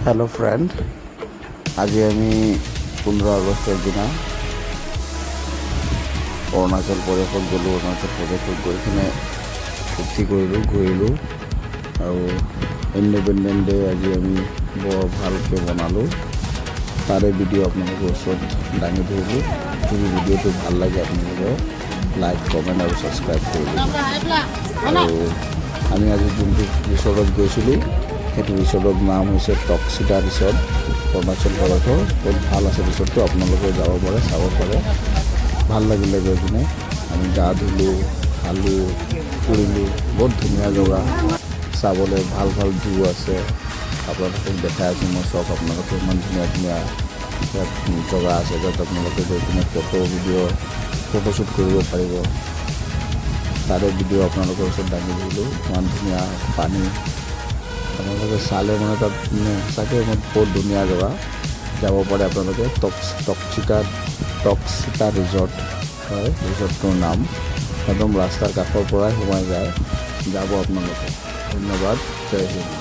Hello friend, আজি আমি 15 আগষ্টৰ দিনা অৰুণাচল প্ৰদেশত গ'লোঁ। অৰুণাচল প্ৰদেশত গৈ কিনে ফূৰ্তি কৰিলোঁ, ঘূৰিলোঁ আৰু ইণ্ডিপেণ্ডেন্ট ডে আজি আমি বৰ ভালকৈ বনালোঁ। তাৰে ভিডিঅ' আপোনালোকৰ ওচৰত দাঙি ধৰিলোঁ। যদি ভিডিঅ'টো ভাল লাগে আপোনালোকে লাইক, কমেণ্ট আৰু ছাবস্ক্ৰাইব কৰি দিব। আৰু আমি আজি যোনটো ৰিচৰ্টত গৈছিলোঁ সেইটো ৰিচৰ্টৰ নাম হৈছে টক্সিতা ৰিচৰ্ট, অৰুণাচল প্ৰদেশৰ। বহুত ভাল আছে ৰিচৰ্টটো, আপোনালোকে যাব পাৰে, চাব পাৰে। ভাল লাগিলে গৈ কিনে। আমি গা ধুলোঁ, খালোঁ, ফুৰিলোঁ। বহুত ধুনীয়া জেগা, চাবলৈ ভাল ভাল ভিউ আছে। আপোনালোকক দেখাই আছোঁ মই চব। আপোনালোকে ইমান ধুনীয়া ধুনীয়া ইয়াত জেগা আছে য'ত আপোনালোকে গৈ কিনে ফটোশ্বুট কৰিব পাৰিব। তাৰে ভিডিঅ' আপোনালোকৰ ওচৰত দাঙি দিলোঁ। ইমান ধুনীয়া পানী, আপোনালোকে চালে মানে তাত সঁচাকৈ বহুত ধুনীয়া জেগা। যাব পাৰে আপোনালোকে। টক্সিতা ৰিজৰ্ট হয় ৰিজৰ্টটোৰ নাম। একদম ৰাস্তাৰ কাষৰ পৰাই সোমাই যায়, যাব আপোনালোকে। ধন্যবাদ, জয় হিন্দ।